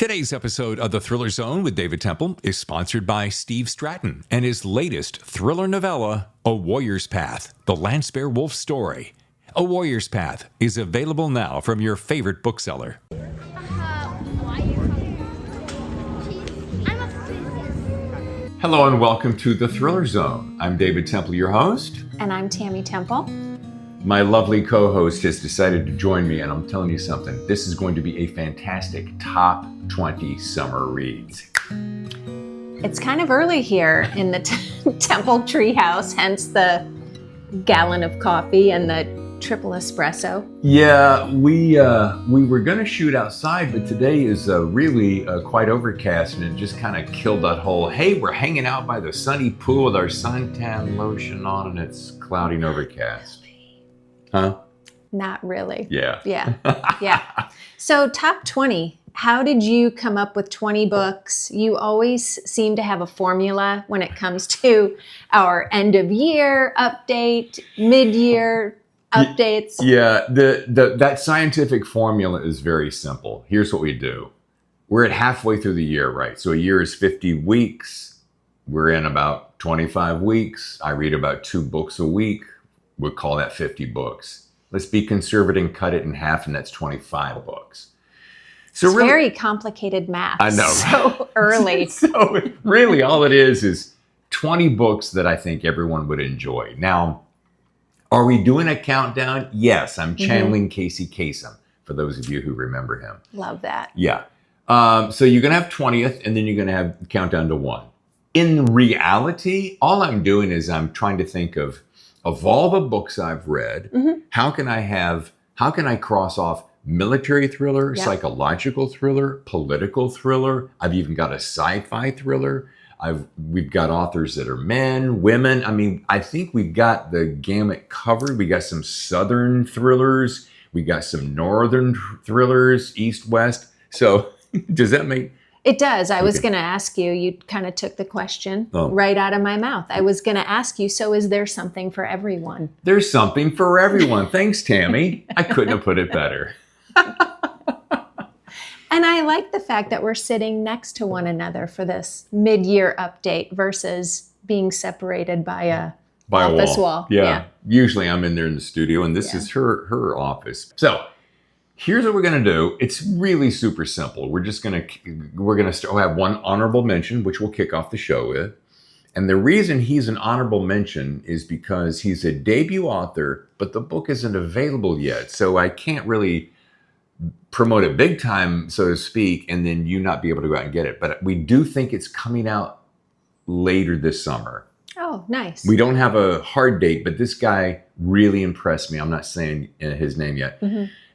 Today's episode of The Thriller Zone with David Temple is sponsored by Steve Stratton and his latest thriller novella, A Warrior's Path, The Landsbear Wolf Story. A Warrior's Path is available now from your favorite bookseller. Hello and welcome to The Thriller Zone. I'm David Temple, your host. And I'm Tammy Temple. My lovely co-host has decided to join me, and I'm telling you something. This is going to be a fantastic top 20 summer reads. It's kind of early here in the Temple Treehouse, hence the gallon of coffee and the triple espresso. Yeah, we were going to shoot outside, but today is really quite overcast, and it just kind of killed that whole, hey, we're hanging out by the sunny pool with our suntan lotion on, and it's cloudy and overcast. Huh? Not really. Yeah. Yeah. So top 20. How did you come up with 20 books? You always seem to have a formula when it comes to our end of year update, mid-year updates. Yeah, that scientific formula is very simple. Here's what we do. We're at halfway through the year, right? So a year is 50 weeks. We're in about 25 weeks. I read about 2 books a week. We'll call that 50 books. Let's be conservative and cut it in half, and that's 25 books. So it's really, very complicated math. I know. So early. So really all it is 20 books that I think everyone would enjoy. Now, are we doing a countdown? Yes, I'm channeling Casey Kasem, for those of you who remember him. Love that. Yeah. So you're going to have 20th, and then you're going to have countdown to 1. In reality, all I'm doing is I'm trying to think of all the books I've read, how can I cross off military thriller, psychological thriller, political thriller? I've even got a sci-fi thriller. We've got authors that are men, women. I mean, I think we've got the gamut covered. We got some southern thrillers. We got some northern thrillers, east, west. So does that make... It does. I was going to ask you, you kind of took the question right out of my mouth. I was going to ask you, so is there something for everyone? There's something for everyone. Thanks, Tammy. I couldn't have put it better. And I like the fact that we're sitting next to one another for this mid-year update versus being separated by a office wall. Yeah. Have in there in the studio, and this is her office. So here's what we're going to do. It's really super simple. We're going to have one honorable mention, which we'll kick off the show with. And the reason he's an honorable mention is because he's a debut author, but the book isn't available yet. So I can't really promote it big time, so to speak, and then you not be able to go out and get it. But we do think it's coming out later this summer. Oh, nice. We don't have a hard date, but this guy really impressed me. I'm not saying his name yet.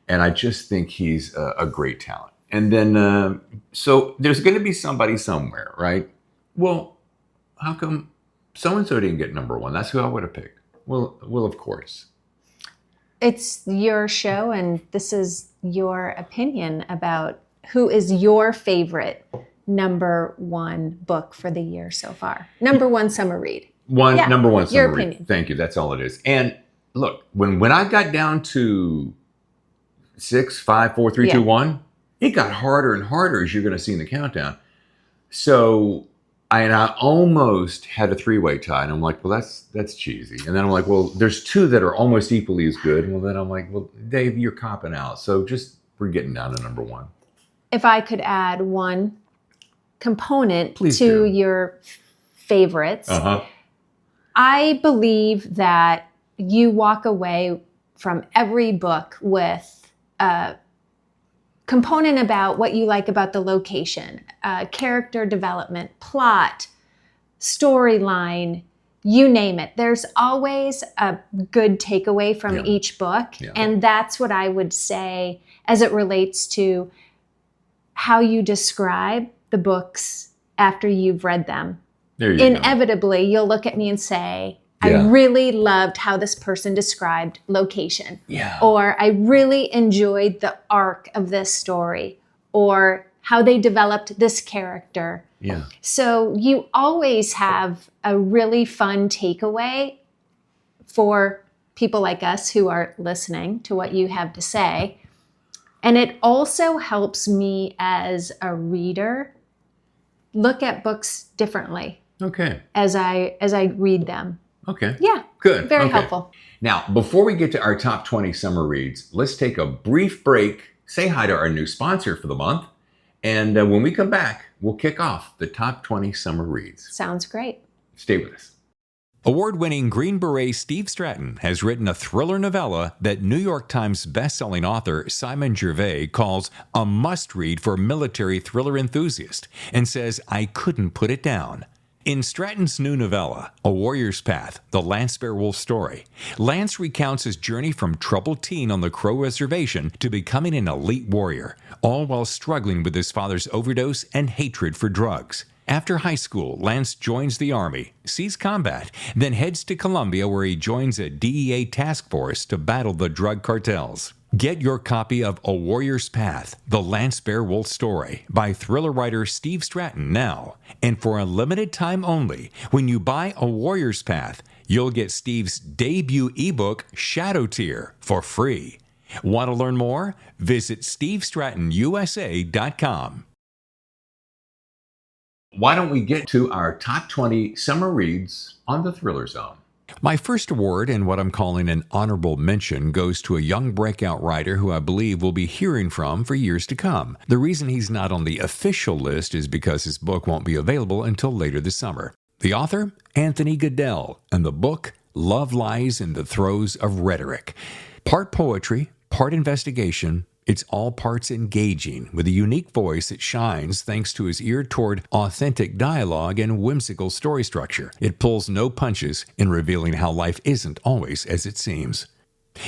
And I just think he's a great talent. And then, so there's going to be somebody somewhere, right? Well, how come so-and-so didn't get number 1? That's who I would have picked. Well, of course. It's your show, and this is your opinion about who is your favorite number 1 book for the year so far. Number 1 summer read. Number 1 summer your read. Opinion. Thank you. That's all it is. And look, when I got down to 6, 5, 4, 3, 2, 1, it got harder and harder, as you're going to see in the countdown. So I almost had a 3-way tie, and I'm like, well, that's cheesy. And then I'm like, well, there's 2 that are almost equally as good. Well, then I'm like, well, Dave, you're copping out. So we're getting down to number 1. If I could add one component Please to do. your favorites, I believe that you walk away from every book with a component about what you like about the location, character development, plot, storyline, you name it. There's always a good takeaway from each book. And that's what I would say as it relates to how you describe the books after you've read them. Inevitably, you'll look at me and say, I really loved how this person described location. Or I really enjoyed the arc of this story. Or how they developed this character. So you always have a really fun takeaway for people like us who are listening to what you have to say. And it also helps me as a reader look at books differently. Okay. As I read them. Okay. Yeah. Good. Very okay. helpful. Now, before we get to our top 20 summer reads, let's take a brief break, say hi to our new sponsor for the month, and when we come back, we'll kick off the top 20 summer reads. Sounds great. Stay with us. Award-winning Green Beret Steve Stratton has written a thriller novella that New York Times bestselling author Simon Gervais calls a must-read for military thriller enthusiasts and says, "I couldn't put it down." In Stratton's new novella, A Warrior's Path, The Lance Bearwolf Story, Lance recounts his journey from troubled teen on the Crow Reservation to becoming an elite warrior, all while struggling with his father's overdose and hatred for drugs. After high school, Lance joins the Army, sees combat, then heads to Colombia where he joins a DEA task force to battle the drug cartels. Get your copy of A Warrior's Path, The Lance Bearwolf Story by thriller writer Steve Stratton now. And for a limited time only, when you buy A Warrior's Path, you'll get Steve's debut ebook, Shadow Tear, for free. Want to learn more? Visit stevestrattonusa.com. Why don't we get to our top 20 summer reads on the Thriller Zone? My first award, and what I'm calling an honorable mention, goes to a young breakout writer who I believe we'll be hearing from for years to come. The reason he's not on the official list is because his book won't be available until later this summer. The author, Anthony Goodell, and the book, Love Lies in the Throes of Rhetoric. Part poetry, part investigation, it's all parts engaging, with a unique voice that shines thanks to his ear toward authentic dialogue and whimsical story structure. It pulls no punches in revealing how life isn't always as it seems.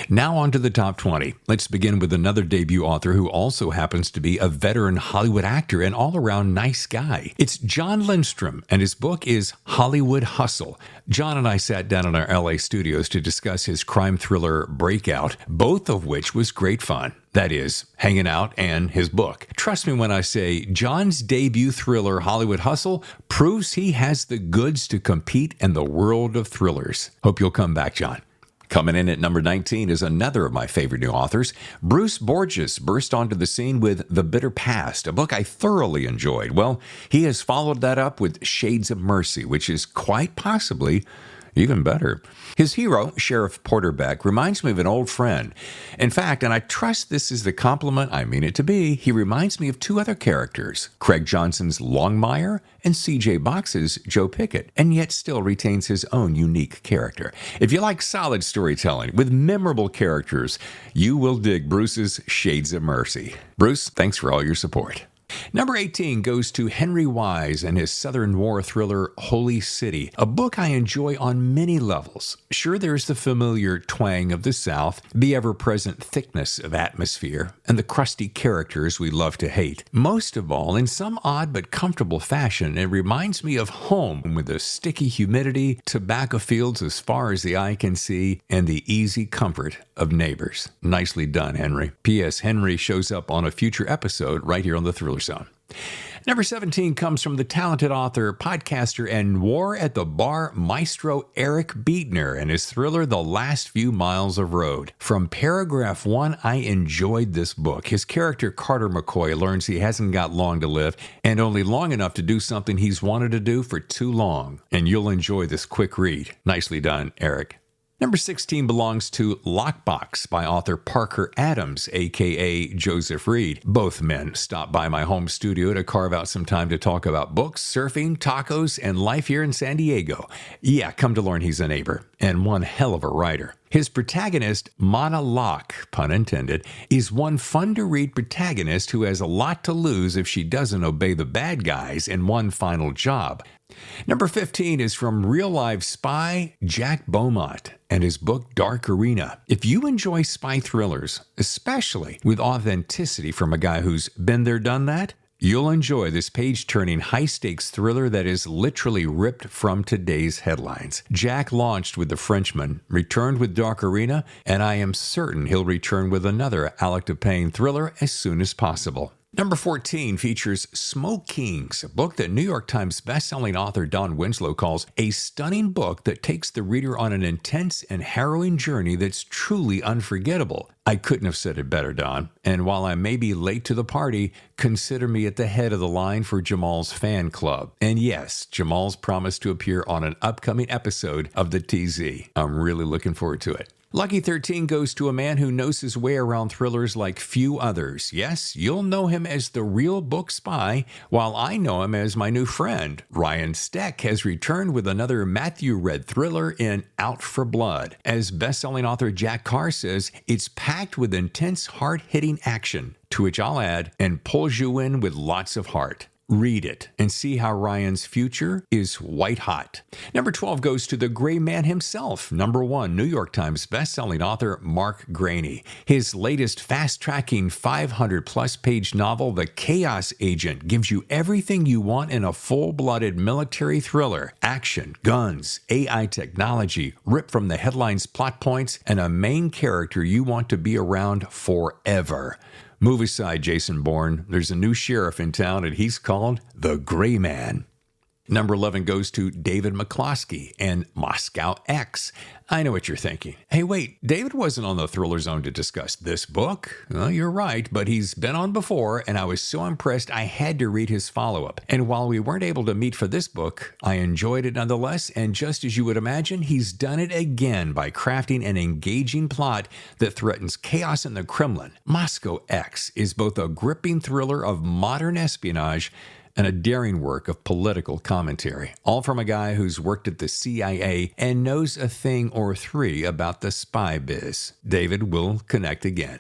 Now on to the top 20. Let's begin with another debut author who also happens to be a veteran Hollywood actor and all-around nice guy. It's John Lindstrom, and his book is Hollywood Hustle. John and I sat down in our LA studios to discuss his crime thriller Breakout, both of which was great fun. That is, hanging out and his book. Trust me when I say John's debut thriller Hollywood Hustle proves he has the goods to compete in the world of thrillers. Hope you'll come back, John. Coming in at number 19 is another of my favorite new authors. Bruce Borges burst onto the scene with The Bitter Past, a book I thoroughly enjoyed. Well, he has followed that up with Shades of Mercy, which is quite possibly even better. His hero, Sheriff Porter Beck, reminds me of an old friend. In fact, and I trust this is the compliment I mean it to be, he reminds me of two other characters, Craig Johnson's Longmire and C.J. Box's Joe Pickett, and yet still retains his own unique character. If you like solid storytelling with memorable characters, you will dig Bruce's Shades of Mercy. Bruce, thanks for all your support. Number 18 goes to Henry Wise and his Southern war thriller Holy City, a book I enjoy on many levels. Sure, there's the familiar twang of the South, the ever-present thickness of atmosphere, and the crusty characters we love to hate. Most of all, in some odd but comfortable fashion, it reminds me of home with the sticky humidity, tobacco fields as far as the eye can see, and the easy comfort of neighbors. Nicely done, Henry. P.S. Henry shows up on a future episode right here on the Thriller Zone. Number 17 comes from the talented author, podcaster, and war at the bar maestro Eric Bietner and his thriller The Last Few Miles of Road. From paragraph 1, I enjoyed this book. His character Carter McCoy learns he hasn't got long to live and only long enough to do something he's wanted to do for too long. And you'll enjoy this quick read. Nicely done, Eric. Number 16 belongs to Lockbox by author Parker Adams, a.k.a. Joseph Reed. Both men stopped by my home studio to carve out some time to talk about books, surfing, tacos, and life here in San Diego. Yeah, come to learn he's a neighbor, and one hell of a writer. His protagonist, Mana Locke, pun intended, is one fun-to-read protagonist who has a lot to lose if she doesn't obey the bad guys in one final job. Number 15 is from real-life spy Jack Beaumont and his book Dark Arena. If you enjoy spy thrillers, especially with authenticity from a guy who's been there, done that, you'll enjoy this page-turning high-stakes thriller that is literally ripped from today's headlines. Jack launched with The Frenchman, returned with Dark Arena, and I am certain he'll return with another Alec DePayne thriller as soon as possible. Number 14 features Smoke Kings, a book that New York Times bestselling author Don Winslow calls a stunning book that takes the reader on an intense and harrowing journey that's truly unforgettable. I couldn't have said it better, Don. And while I may be late to the party, consider me at the head of the line for Jamal's fan club. And yes, Jamal's promised to appear on an upcoming episode of the TZ. I'm really looking forward to it. Lucky 13 goes to a man who knows his way around thrillers like few others. Yes, you'll know him as the real book spy, while I know him as my new friend. Ryan Steck has returned with another Matthew-read thriller in Out for Blood. As best-selling author Jack Carr says, it's packed with intense, hard-hitting action, to which I'll add, and pulls you in with lots of heart. Read it and see how Ryan's future is white hot. Number 12 goes to the gray man himself. Number 1, New York Times bestselling author Mark Graney. His latest fast-tracking 500-plus page novel, The Chaos Agent, gives you everything you want in a full-blooded military thriller. Action, guns, AI technology, ripped from the headline's plot points, and a main character you want to be around forever. Move aside, Jason Bourne. There's a new sheriff in town, and he's called the Gray Man. Number 11 goes to David McCloskey and Moscow X. I know what you're thinking. Hey, wait, David wasn't on the Thriller Zone to discuss this book. Well, you're right, but he's been on before, and I was so impressed I had to read his follow-up. And while we weren't able to meet for this book, I enjoyed it nonetheless, and just as you would imagine, he's done it again by crafting an engaging plot that threatens chaos in the Kremlin. Moscow X is both a gripping thriller of modern espionage and a daring work of political commentary, all from a guy who's worked at the CIA and knows a thing or three about the spy biz. David will connect again.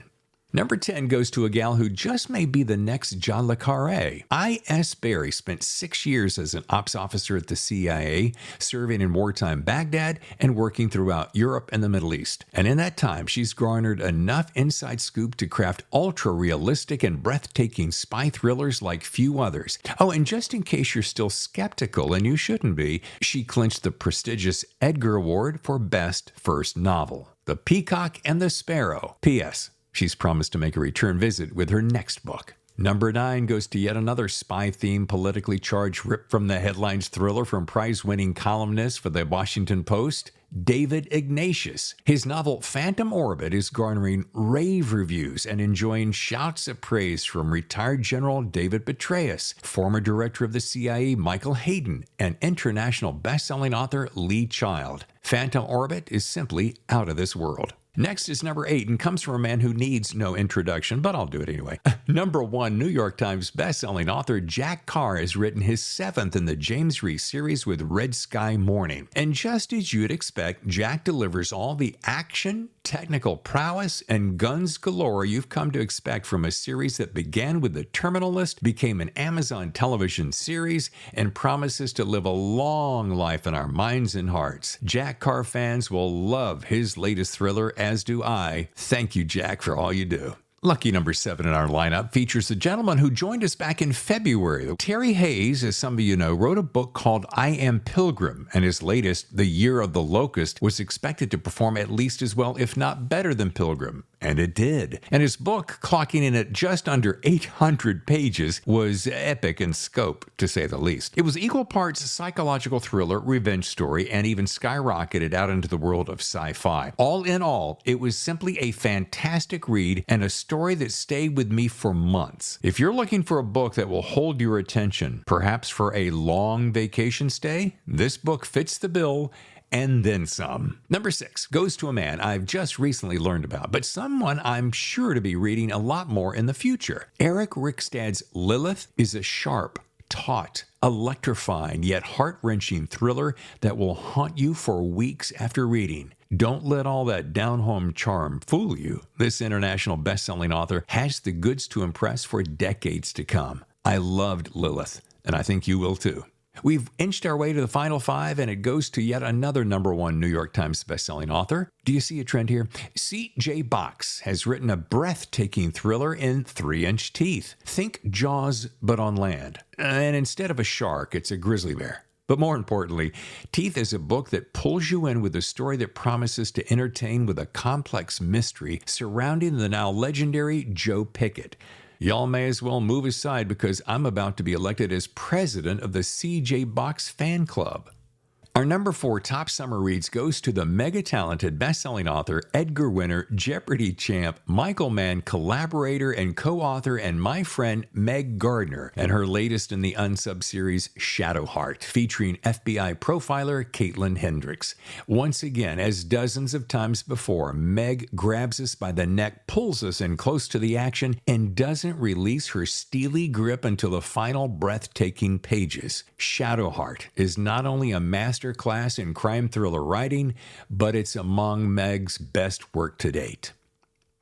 Number 10 goes to a gal who just may be the next John le Carré. I.S. Berry spent 6 years as an ops officer at the CIA, serving in wartime Baghdad and working throughout Europe and the Middle East. And in that time, she's garnered enough inside scoop to craft ultra-realistic and breathtaking spy thrillers like few others. Oh, and just in case you're still skeptical, and you shouldn't be, she clinched the prestigious Edgar Award for Best First Novel. The Peacock and the Sparrow. P.S. She's promised to make a return visit with her next book. Number 9 goes to yet another spy-themed, politically charged, ripped from the headlines thriller from prize-winning columnist for the Washington Post, David Ignatius. His novel Phantom Orbit is garnering rave reviews and enjoying shouts of praise from retired General David Petraeus, former director of the CIA Michael Hayden, and international best-selling author Lee Child. Phantom Orbit is simply out of this world. Next is number 8 and comes from a man who needs no introduction, but I'll do it anyway. Number 1, New York Times bestselling author Jack Carr has written his 7th in the James Reese series with Red Sky Morning. And just as you'd expect, Jack delivers all the action, technical prowess, and guns galore you've come to expect from a series that began with The Terminal List, became an Amazon television series, and promises to live a long life in our minds and hearts. Jack Carr fans will love his latest thriller, as do I. Thank you, Jack, for all you do. Lucky number 7 in our lineup features a gentleman who joined us back in February. Terry Hayes, as some of you know, wrote a book called I Am Pilgrim, and his latest, The Year of the Locust, was expected to perform at least as well, if not better than Pilgrim. And it did. And his book, clocking in at just under 800 pages, was epic in scope, to say the least. It was equal parts psychological thriller, revenge story, and even skyrocketed out into the world of sci-fi. All in all, it was simply a fantastic read and a story that stayed with me for months. If you're looking for a book that will hold your attention, perhaps for a long vacation stay, this book fits the bill and then some. Number 6 goes to a man I've just recently learned about, but someone I'm sure to be reading a lot more in the future. Eric Rickstad's Lilith is a sharp, taut, electrifying, yet heart-wrenching thriller that will haunt you for weeks after reading. Don't let all that down-home charm fool you. This international best-selling author has the goods to impress for decades to come. I loved Lilith, and I think you will too. We've inched our way to the final 5, and it goes to yet another number 1 New York Times bestselling author. Do you see a trend here? C.J. Box has written a breathtaking thriller in 3-inch teeth. Think Jaws, but on land. And instead of a shark, it's a grizzly bear. But more importantly, Teeth is a book that pulls you in with a story that promises to entertain with a complex mystery surrounding the now legendary Joe Pickett. Y'all may as well move aside because I'm about to be elected as president of the CJ Box Fan Club. Our number 4 top summer reads goes to the mega-talented best-selling author, Edgar winner, Jeopardy champ, Michael Mann collaborator and co-author, and my friend Meg Gardner, and her latest in the unsub series, Shadowheart, featuring FBI profiler Caitlin Hendricks. Once again, as dozens of times before, Meg grabs us by the neck, pulls us in close to the action, and doesn't release her steely grip until the final breathtaking pages. Shadowheart is not only a master class in crime thriller writing, but it's among Meg's best work to date.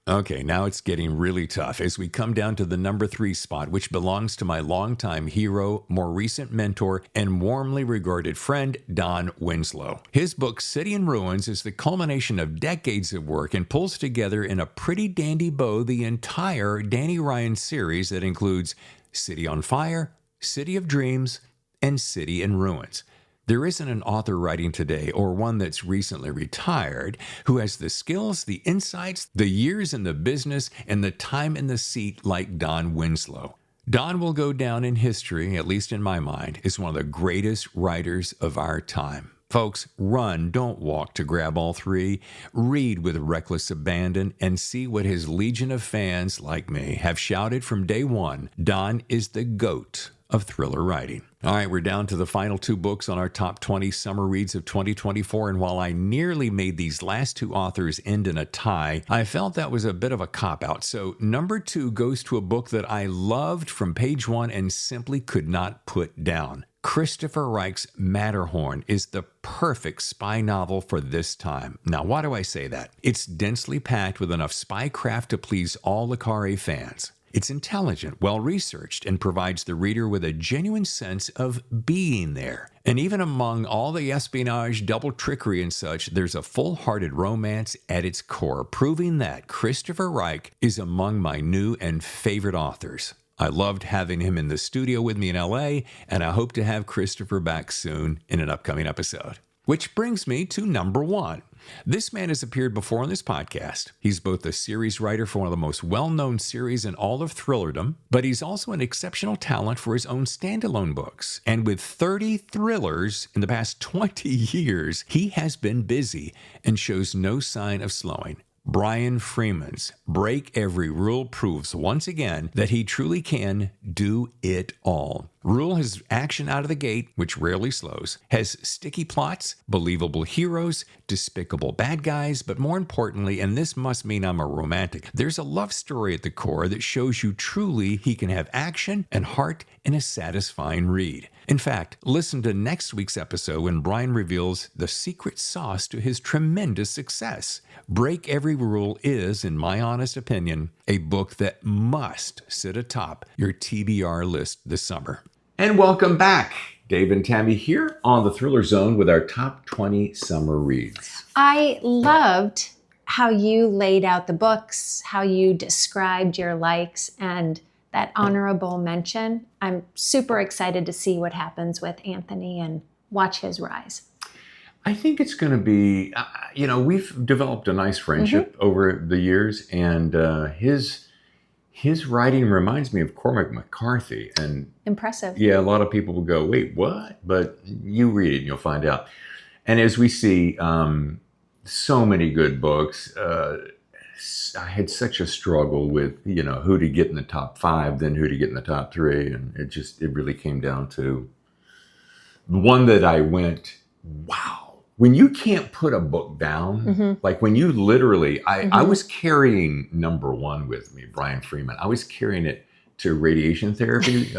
Okay, now it's getting really tough as we come down to the number 3 spot, which belongs to my longtime hero, more recent mentor, and warmly regarded friend, Don Winslow. His book, City in Ruins, is the culmination of decades of work and pulls together in a pretty dandy bow the entire Danny Ryan series that includes City on Fire, City of Dreams, and City in Ruins. There isn't an author writing today, or one that's recently retired, who has the skills, the insights, the years in the business, and the time in the seat like Don Winslow. Don will go down in history, at least in my mind, as one of the greatest writers of our time. Folks, run, don't walk to grab all 3. Read with reckless abandon and see what his legion of fans, like me, have shouted from day one. Don is the GOAT of thriller writing. All right, we're down to the final 2 books on our top 20 summer reads of 2024, and while I nearly made these last 2 authors end in a tie, I felt that was a bit of a cop-out. So number 2 goes to a book that I loved from page 1 and simply could not put down. Christopher Reich's Matterhorn is the perfect spy novel for this time. Now, why do I say that? It's densely packed with enough spy craft to please all Le Carré fans. It's intelligent, well-researched, and provides the reader with a genuine sense of being there. And even among all the espionage, double trickery, and such, there's a full-hearted romance at its core, proving that Christopher Reich is among my new and favorite authors. I loved having him in the studio with me in LA, and I hope to have Christopher back soon in an upcoming episode. Which brings me to number 1. This man has appeared before on this podcast. He's both a series writer for one of the most well-known series in all of thrillerdom, but he's also an exceptional talent for his own standalone books. And with 30 thrillers in the past 20 years, he has been busy and shows no sign of slowing. Brian Freeman's Break Every Rule proves once again that he truly can do it all. Rule has action out of the gate, which rarely slows, has sticky plots, believable heroes, despicable bad guys, but more importantly, and this must mean I'm a romantic, there's a love story at the core that shows you truly he can have action and heart in a satisfying read. In fact, listen to next week's episode when Brian reveals the secret sauce to his tremendous success. Break Every Rule is, in my honest opinion, a book that must sit atop your TBR list this summer. And welcome back. Dave and Tammy here on the Thriller Zone with our top 20 summer reads. I loved how you laid out the books, how you described your likes, and that honorable mention. I'm super excited to see what happens with Anthony and watch his rise. I think it's going to be, we've developed a nice friendship over the years, and his writing reminds me of Cormac McCarthy. And impressive. Yeah, a lot of people will go, wait, what? But you read it and you'll find out. And as we see so many good books, I had such a struggle with, who to get in the top 5, then who to get in the top 3. And it really came down to the one that I went, wow. When you can't put a book down, like when you literally, I was carrying number 1 with me, Brian Freeman. I was carrying it to radiation therapy,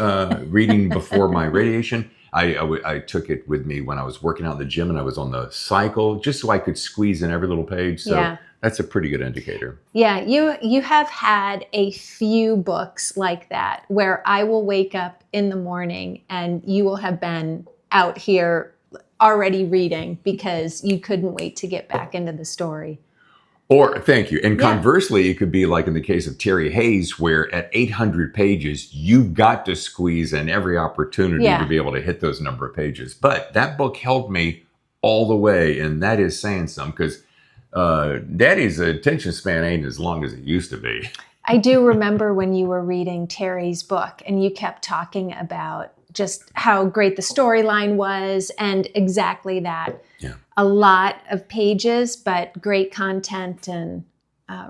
reading before my radiation. I took it with me when I was working out in the gym and I was on the cycle, just so I could squeeze in every little page. So that's a pretty good indicator. Yeah, you have had a few books like that where I will wake up in the morning and you will have been out here already reading because you couldn't wait to get back into the story. Or, thank you. And conversely, it could be like in the case of Terry Hayes, where at 800 pages, you've got to squeeze in every opportunity to be able to hit those number of pages. But that book held me all the way, and that is saying something, because Daddy's attention span ain't as long as it used to be. I do remember when you were reading Terry's book and you kept talking about just how great the storyline was and exactly that. Yeah. A lot of pages, but great content and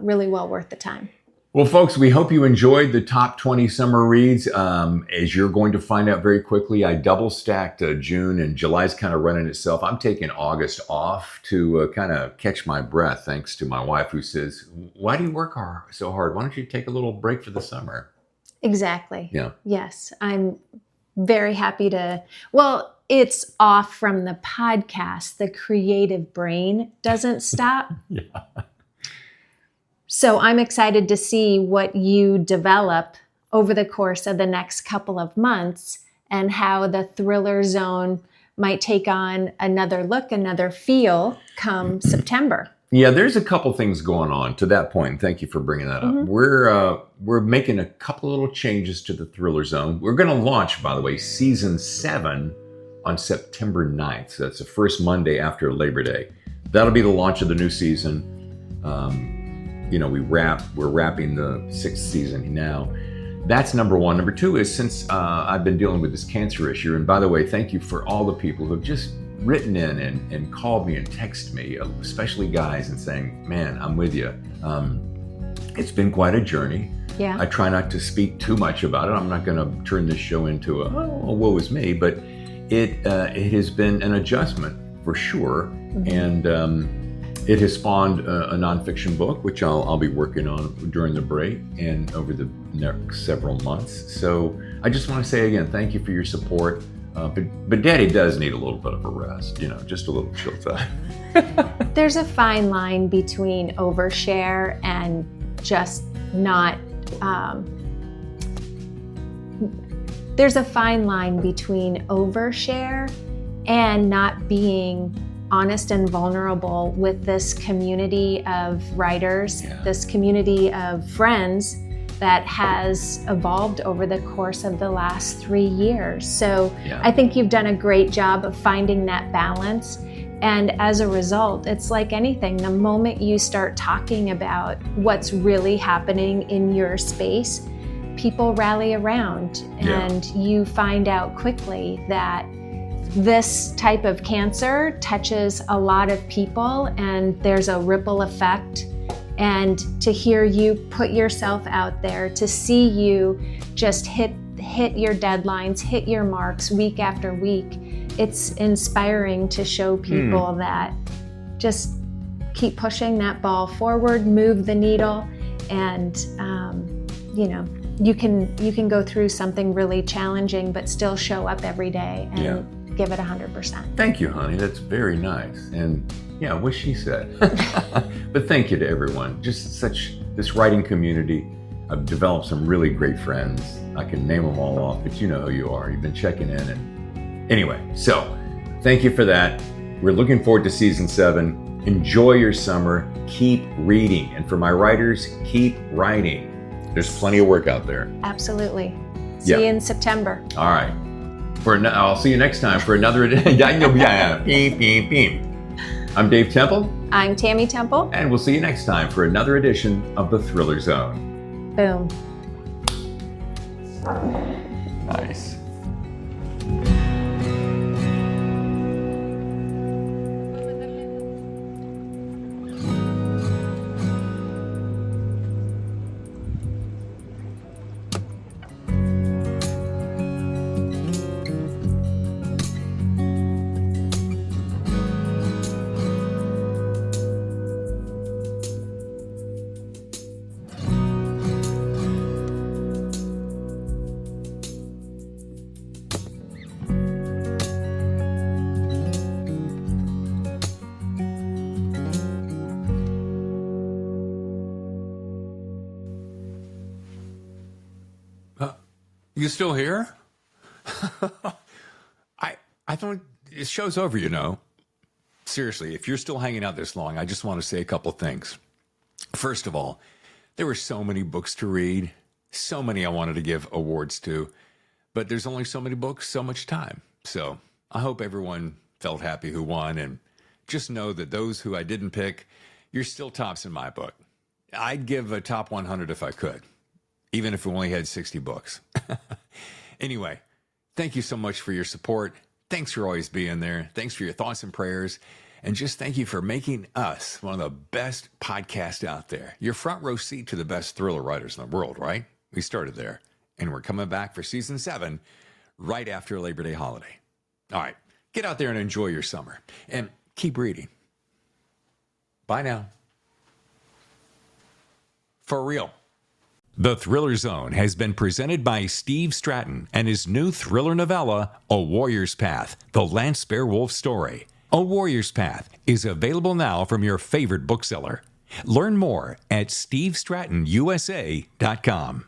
really well worth the time. Well, folks, we hope you enjoyed the top 20 summer reads. As you're going to find out very quickly, I double stacked June, and July's kind of running itself. I'm taking August off to kind of catch my breath, thanks to my wife, who says, why do you work so hard? Why don't you take a little break for the summer? Exactly. Yeah. Yes. I'm very happy to, well, it's off from the podcast. The creative brain doesn't stop. Yeah. So I'm excited to see what you develop over the course of the next couple of months and how the Thriller Zone might take on another look, another feel come September. Yeah, there's a couple things going on to that point. Thank you for bringing that up. We're making a couple little changes to the Thriller Zone. We're going to launch, by the way, season 7 on September 9th. So that's the first Monday after Labor Day. That'll be the launch of the new season. We're wrapping the 6th season now. That's number one. Number two is, since I've been dealing with this cancer issue, and by the way, thank you for all the people who have just written in and called me and texted me, especially guys, and saying, man, I'm with you. It's been quite a journey. Yeah. I try not to speak too much about it. I'm not going to turn this show into woe is me, but it has been an adjustment for sure. Mm-hmm. And it has spawned a nonfiction book, which I'll be working on during the break and over the next several months. So I just want to say again, thank you for your support. But Daddy does need a little bit of a rest, just a little chill time. There's a fine line between overshare and just not. There's a fine line between overshare and not being honest and vulnerable with this community of writers, this community of friends that has evolved over the course of the last 3 years. So I think you've done a great job of finding that balance. And as a result, it's like anything. The moment you start talking about what's really happening in your space, people rally around, and you find out quickly that this type of cancer touches a lot of people, and there's a ripple effect. And to hear you put yourself out there, to see you just hit your deadlines, hit your marks week after week, it's inspiring to show people that just keep pushing that ball forward, move the needle, and you can go through something really challenging but still show up every day and give it 100%. Thank you, honey. That's very nice. And what she said. But thank you to everyone. Just this writing community. I've developed some really great friends. I can name them all off, but you know who you are. You've been checking in. And anyway, so thank you for that. We're looking forward to season 7. Enjoy your summer. Keep reading. And for my writers, keep writing. There's plenty of work out there. Absolutely. See you in September. All right. I'll see you next time for another edition. I'm Dave Temple. I'm Tammy Temple. And we'll see you next time for another edition of the Thriller Zone. Boom. Nice. You still here? I thought the show's over, Seriously, if you're still hanging out this long, I just want to say a couple things. First of all, there were so many books to read, so many I wanted to give awards to, but there's only so many books, so much time. So I hope everyone felt happy who won, and just know that those who I didn't pick, you're still tops in my book. I'd give a top 100 if I could, even if we only had 60 books. Anyway, thank you so much for your support. Thanks for always being there. Thanks for your thoughts and prayers. And just thank you for making us one of the best podcasts out there. Your front row seat to the best thriller writers in the world, right? We started there. And we're coming back for season 7 right after Labor Day holiday. All right, get out there and enjoy your summer. And keep reading. Bye now. For real. The Thriller Zone has been presented by Steve Stratton and his new thriller novella, A Warrior's Path, the Lance Beowulf story. A Warrior's Path is available now from your favorite bookseller. Learn more at stevestrattonusa.com.